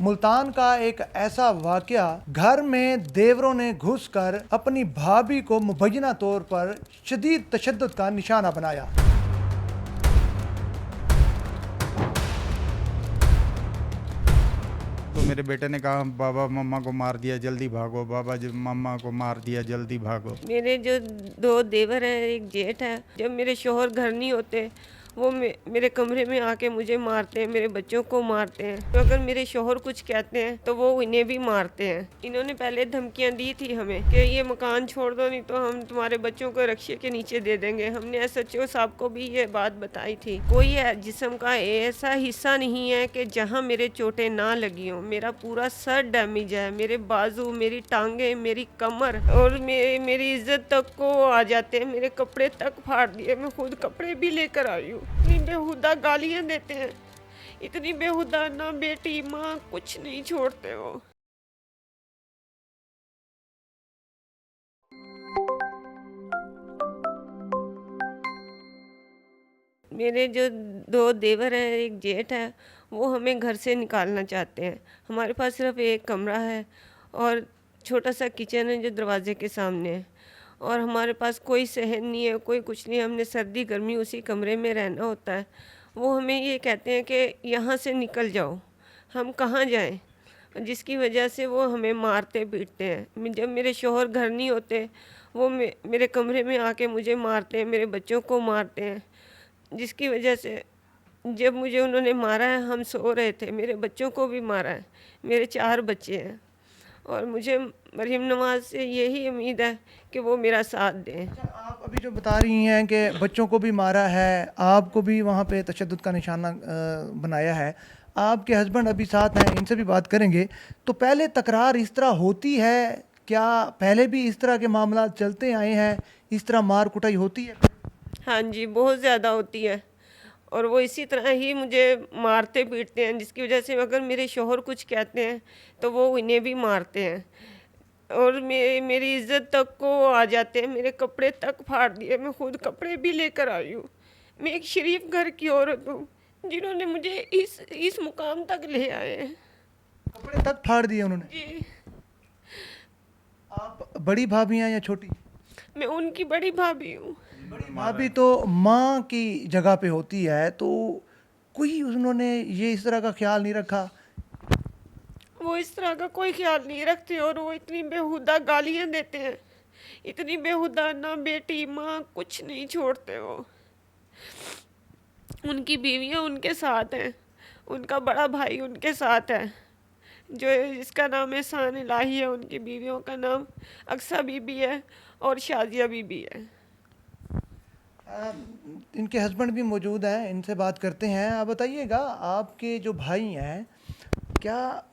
मुल्तान का एक ऐसा वाकया, घर में देवरों ने घुसकर अपनी भाभी को मुबैना तौर पर शदीद तशद्दुद का निशाना बनाया। तो मेरे बेटे ने कहा बाबा मम्मा को मार दिया जल्दी भागो, बाबा जी मम्मा को मार दिया जल्दी भागो। मेरे जो दो देवर हैं, एक जेठ है, जब मेरे शोहर घर नहीं होते वो मेरे कमरे में आके मुझे मारते हैं, मेरे बच्चों को मारते हैं। तो अगर मेरे शोहर कुछ कहते हैं तो वो इन्हें भी मारते हैं। इन्होंने पहले धमकियां दी थी हमें कि ये मकान छोड़ दो नहीं तो हम तुम्हारे बच्चों को रक्शे के नीचे दे देंगे। हमने एसएचओ साहब को भी ये बात बताई थी। कोई जिस्म का ऐसा हिस्सा नहीं है कि जहाँ मेरे चोटें ना लगी हों। मेरा पूरा सर डैमेज है, मेरे बाजू, मेरी टांगे, मेरी कमर और मेरी इज्जत तक को आ जाते हैं। मेरे कपड़े तक फाड़ दिए, मैं खुद कपड़े भी लेकर आई हूँ। इतनी बेहुदा गालियां देते हैं, इतनी बेहुदा, ना बेटी माँ कुछ नहीं छोड़ते वो। मेरे जो दो देवर हैं, एक जेठ है, वो हमें घर से निकालना चाहते हैं। हमारे पास सिर्फ एक कमरा है और छोटा सा किचन है जो दरवाजे के सामने है, और हमारे पास कोई सहन नहीं है, कोई कुछ नहीं है। हमने सर्दी गर्मी उसी कमरे में रहना होता है। वो हमें ये कहते हैं कि यहाँ से निकल जाओ, हम कहाँ जाएं, जिसकी वजह से वो हमें मारते पीटते हैं। जब मेरे शोहर घर नहीं होते वो मेरे कमरे में आके मुझे मारते हैं, मेरे बच्चों को मारते हैं, जिसकी वजह से जब मुझे उन्होंने मारा है, हम सो रहे थे, मेरे बच्चों को भी मारा है। मेरे 4 बच्चे हैं और मुझे मरीम नवाज से यही उम्मीद है कि वो मेरा साथ दें। आप अभी जो बता रही हैं कि बच्चों को भी मारा है, आपको भी वहाँ पे तशद्दुद का निशाना बनाया है, आपके हस्बैंड अभी साथ हैं, इनसे भी बात करेंगे। तो पहले तकरार इस तरह होती है क्या? पहले भी इस तरह के मामला चलते आए हैं, इस तरह मार कुटाई होती है? हाँ जी, बहुत ज़्यादा होती है और वो इसी तरह ही मुझे मारते पीटते हैं, जिसकी वजह से अगर मेरे शोहर कुछ कहते हैं तो वो इन्हें भी मारते हैं और मेरी इज्जत तक को आ जाते हैं। मेरे कपड़े तक फाड़ दिए, मैं खुद कपड़े भी लेकर आई हूँ। मैं एक शरीफ घर की औरत हूँ जिन्होंने मुझे इस मुकाम तक ले आए हैं। कपड़े तक फाड़ दिए उन्होंने? जी, आप बड़ी भाभी हैं या छोटी? मैं उनकी बड़ी भाभी हूँ। बड़ी भाभी तो माँ की जगह पे होती है, तो कोई उन्होंने ये इस तरह का ख्याल नहीं रखा? वो इस तरह का कोई ख्याल नहीं रखते और वो इतनी बेहुदा गालियां देते हैं, इतनी बेहुदा, ना बेटी माँ कुछ नहीं छोड़ते वो। उनकी बीवियां उनके साथ हैं, उनका बड़ा भाई उनके साथ है जो जिसका नाम एहसान इलाही है। उनकी बीवियों का नाम अक्सा बीबी है और शाजिया बीबी है। आ, इनके हस्बैंड भी मौजूद हैं, इनसे बात करते हैं। आप बताइएगा, आपके जो भाई हैं, क्या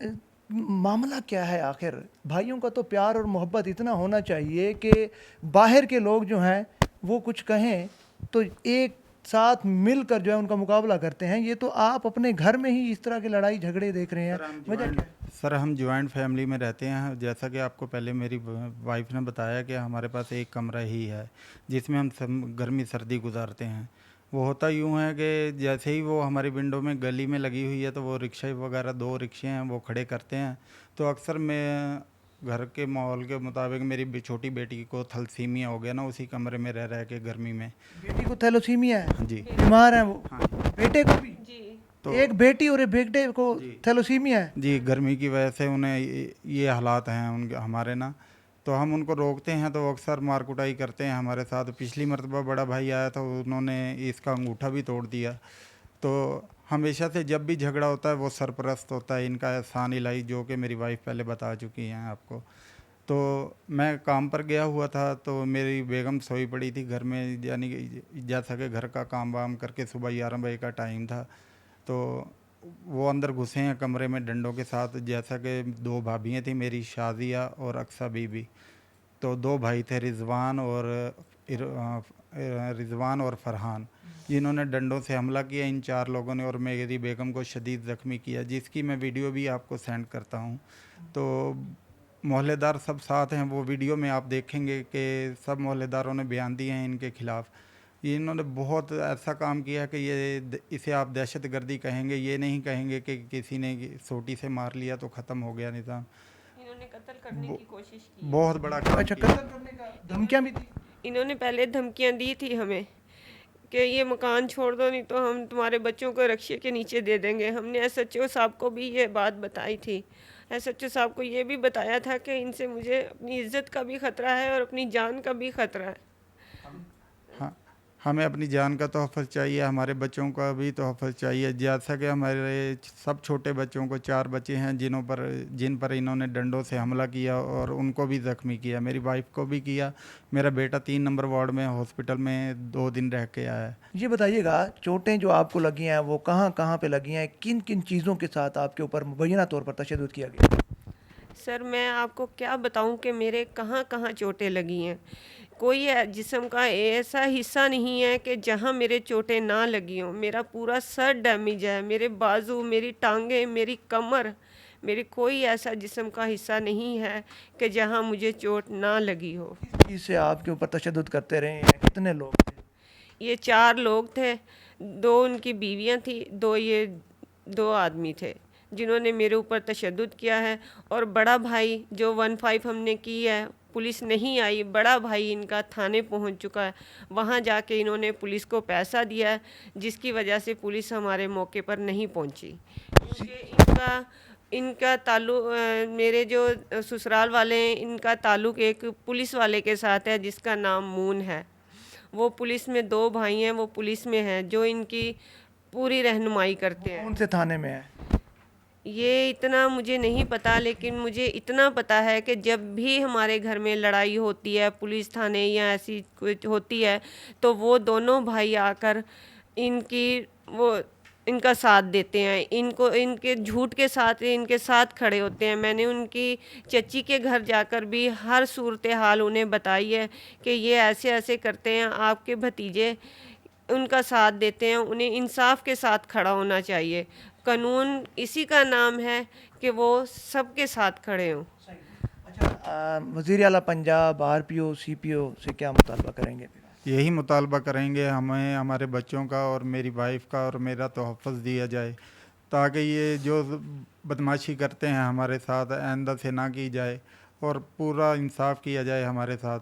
मामला क्या है आखिर? भाइयों का तो प्यार और मोहब्बत इतना होना चाहिए कि बाहर के लोग जो हैं वो कुछ कहें तो एक साथ मिलकर जो है उनका मुकाबला करते हैं। ये तो आप अपने घर में ही इस तरह के लड़ाई झगड़े देख रहे हैं, वजह क्या है? सर हम जॉइंट फैमिली में रहते हैं। जैसा कि आपको पहले मेरी वाइफ ने बताया कि हमारे पास एक कमरा ही है जिसमें हम गर्मी सर्दी गुजारते हैं। वो होता यूँ है कि जैसे ही वो हमारी विंडो में गली में लगी हुई है तो वो रिक्शा वगैरह 2 रिक्शे हैं वो खड़े करते हैं। तो अक्सर मैं घर के माहौल के मुताबिक मेरी छोटी बेटी को थैलेसीमिया हो गया ना, उसी कमरे में रह रह के गर्मी में। बेटी को थैलेसीमिया है? जी बीमार है वो? हाँ बेटे को भी? जी, तो एक बेटी और एक बेटे को थैलेसीमिया है? जी गर्मी की वजह से उन्हें ये हालात हैं उनके हमारे ना। तो हम उनको रोकते हैं तो वो अक्सर मार कुटाई करते हैं हमारे साथ। पिछली मरतबा बड़ा भाई आया था, उन्होंने इसका अंगूठा भी तोड़ दिया। तो हमेशा से जब भी झगड़ा होता है वो सरपरस्त होता है इनका एहसान इलाही, जो कि मेरी वाइफ पहले बता चुकी हैं आपको। तो मैं काम पर गया हुआ था तो मेरी बेगम सोई पड़ी थी घर में, यानी कि जैसा कि घर का काम वाम करके सुबह 11 बजे का टाइम था। तो वो अंदर घुसे हैं कमरे में डंडों के साथ। जैसा कि 2 भाभियाँ थी मेरी, शाजिया और अक्सा बीबी। तो 2 भाई थे, रिजवान और फरहान, जिन्होंने डंडों से हमला किया इन 4 लोगों ने और मेरी बेगम को शदीद ज़ख्मी किया, जिसकी मैं वीडियो भी आपको सेंड करता हूँ। तो मोहल्लेदार सब साथ हैं, वो वीडियो में आप देखेंगे कि सब मोहल्लेदारों ने बयान दिए हैं इनके ख़िलाफ़। ये इन्होंने बहुत ऐसा काम किया कि इसे आप दहशतगर्दी कहेंगे, ये नहीं कहेंगे कि किसी ने सोटी से मार लिया तो ख़त्म हो गया निज़ाम। इन्होंने कत्ल करने की कोशिश की। बहुत बड़ा काम अच्छा, किया। कत्ल करने का धमकियां भी दी? इन्होंने पहले धमकियां दी थी हमें कि ये मकान छोड़ दो, नहीं तो हम तुम्हारे बच्चों को रक्शे के नीचे दे देंगे। हमने एसएचओ साहब को भी ये बात बताई थी। एसएचओ साहब को ये भी बताया था कि इनसे मुझे अपनी इज्जत का भी खतरा है और अपनी जान का भी खतरा है। हाँ, हमें अपनी जान का तोहफ़्ज़ चाहिए, हमारे बच्चों का भी तोहफ़्ज़ चाहिए। जैसा कि हमारे सब छोटे बच्चों को 4 बच्चे हैं जिन पर इन्होंने डंडों से हमला किया और उनको भी ज़ख्मी किया। मेरी वाइफ को भी किया। मेरा बेटा 3 नंबर वार्ड में हॉस्पिटल में 2 दिन रह के आया है। ये बताइएगा, चोटें जो आपको लगी हैं वो कहाँ कहाँ पे लगी हैं, किन किन चीज़ों के साथ आपके ऊपर मुबैना तौर पर तशद्दुद किया गया? सर मैं आपको क्या बताऊं कि मेरे कहाँ कहाँ चोटें लगी हैं। कोई जिस्म का ऐसा हिस्सा नहीं है कि जहाँ मेरे चोटें ना लगी हों। मेरा पूरा सर डैमेज है, मेरे बाजू, मेरी टांगें, मेरी कमर, मेरी कोई ऐसा जिस्म का हिस्सा नहीं है कि जहाँ मुझे चोट ना लगी हो। किस चीज़ से आपके ऊपर तशद्दुद करते रहे हैं? कितने लोग थे? ये 4 लोग थे, 2 उनकी बीवियां थी, 2 आदमी थे जिन्होंने मेरे ऊपर तशद्दुद किया है। और बड़ा भाई जो 15 हमने की है, पुलिस नहीं आई। बड़ा भाई इनका थाने पहुंच चुका है, वहां जाके इन्होंने पुलिस को पैसा दिया है, जिसकी वजह से पुलिस हमारे मौके पर नहीं पहुंची। क्योंकि इनका ताल्लुक मेरे जो ससुराल वाले हैं, इनका ताल्लुक एक पुलिस वाले के साथ है जिसका नाम मून है। वो पुलिस में 2 भाई हैं, वो पुलिस में हैं जो इनकी पूरी रहनुमाई करते हैं। कौन से थाने में है? ये इतना मुझे नहीं पता, लेकिन मुझे इतना पता है कि जब भी हमारे घर में लड़ाई होती है पुलिस थाने या ऐसी कुछ होती है, तो वो दोनों भाई आकर इनका साथ देते हैं। इनको इनके झूठ के साथ इनके साथ खड़े होते हैं। मैंने उनकी चची के घर जाकर भी हर सूरत हाल उन्हें बताई है कि ये ऐसे ऐसे करते हैं, आपके भतीजे उनका साथ देते हैं। उन्हें इंसाफ के साथ खड़ा होना चाहिए। कानून इसी का नाम है कि वो सबके साथ खड़े हों। अच्छा, वज़ीर आला पंजाब, आरपीओ, सीपीओ से क्या मुतालबा करेंगे? यही मुतालबा करेंगे, हमें हमारे बच्चों का और मेरी वाइफ का और मेरा तोहफ़्ज़ दिया जाए, ताकि ये जो बदमाशी करते हैं हमारे साथ आइंदा से ना की जाए और पूरा इंसाफ किया जाए हमारे साथ।